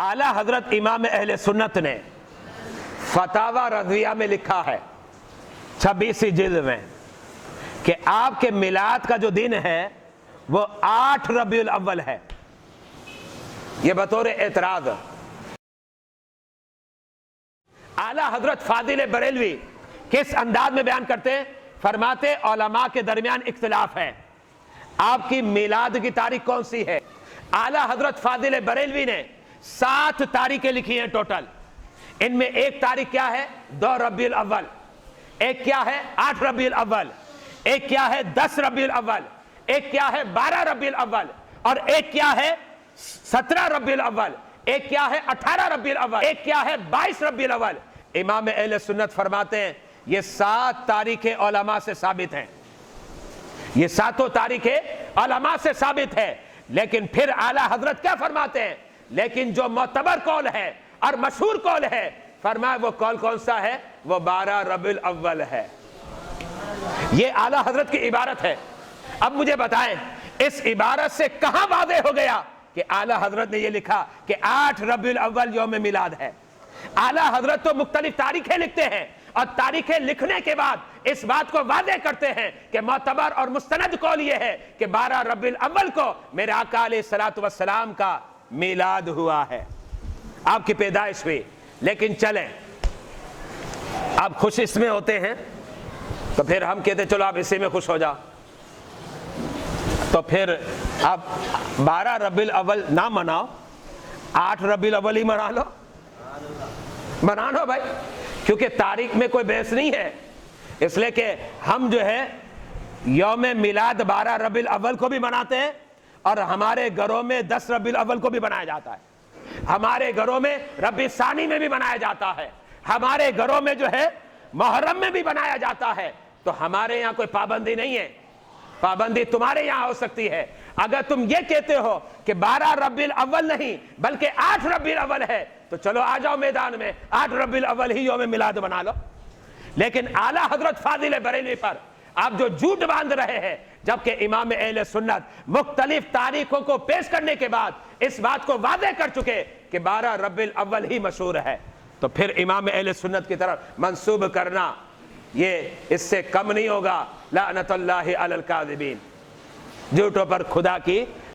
اعلیٰ حضرت امام اہل سنت نے فتاوی رضویہ میں لکھا ہے 26 جلد میں کہ آپ کے میلاد کا جو دن ہے وہ 8 ربیع الاول ہے. یہ بطور اعتراض. اعلیٰ حضرت فاضل بریلوی کس انداز میں بیان کرتے ہیں؟ فرماتے علماء کے درمیان اختلاف ہے آپ کی میلاد کی تاریخ کون سی ہے. اعلیٰ حضرت فاضل بریلوی نے 7 تاریخیں لکھی ہیں ٹوٹل. ان میں ایک تاریخ کیا ہے 2 ربیع الاول, ایک کیا ہے 8 ربیع الاول, ایک کیا ہے 10 ربیع الاول, ایک کیا ہے 12 ربیع الاول, اور ایک کیا ہے 17 ربیع الاول, ایک کیا ہے 18 ربیع الاول, ایک کیا ہے 22 ربیع الاول. امام اہل سنت فرماتے ہیں یہ 7 تاریخیں علماء سے ثابت ہیں, یہ 7 تاریخیں علماء سے ثابت ہے. لیکن پھر اعلیٰ حضرت کیا فرماتے ہیں؟ لیکن جو معتبر قول ہے اور مشہور قول ہے, فرمایا وہ قول کون سا ہے؟ وہ 12 ربیع الاول ہے. یہ اعلیٰ حضرت کی عبارت ہے. اب مجھے بتائیں اس عبارت سے کہاں واضح ہو گیا کہ اعلیٰ حضرت نے یہ لکھا کہ 8 ربیع الاول یوم میلاد ہے؟ اعلیٰ حضرت تو مختلف تاریخیں لکھتے ہیں اور تاریخیں لکھنے کے بعد اس بات کو واضح کرتے ہیں کہ معتبر اور مستند قول یہ ہے کہ 12 ربیع الاول کو میرے آقا علیہ الصلوۃ والسلام کا میلاد ہوا ہے, آپ کی پیدائش ہوئی. لیکن چلیں آپ خوش اس میں ہوتے ہیں تو پھر ہم کہتے چلو آپ اسی میں خوش ہو جاؤ, تو پھر آپ 12 ربیع الاول نہ مناؤ, 8 ربیع الاول ہی منا لو بھائی, کیونکہ تاریخ میں کوئی بحث نہیں ہے. اس لیے کہ ہم جو ہے یوم میلاد 12 ربیع الاول کو بھی مناتے ہیں اور ہمارے گھروں میں 10 ربیع الاول کو بھی منایا جاتا ہے, ہمارے گھروں میں ربیع ثانی میں بھی منایا جاتا ہے, ہمارے گھروں میں جو ہے محرم میں بھی منایا جاتا ہے. تو ہمارے یہاں کوئی پابندی نہیں ہے, پابندی تمہارے یہاں ہو سکتی ہے. اگر تم یہ کہتے ہو کہ 12 ربیع الاول نہیں بلکہ 8 ربیع الاول ہے تو چلو آ جاؤ میدان میں, 8 ربیع الاول ہی یوم میلاد بنا لو. لیکن اعلیٰ حضرت فاضل بریلوی پر آپ جو جھوٹ باندھ رہے ہیں, جبکہ امام اہل سنت مختلف تاریخوں کو پیش کرنے کے بعد اس بات کو واضح کر چکے کہ 12 ربیع الاول ہی مشہور ہے, تو پھر امام اہل سنت کی طرف منسوب کرنا یہ اس سے کم نہیں ہوگا. لعنت اللہ علی الکاذبین, جھوٹوں پر خدا کی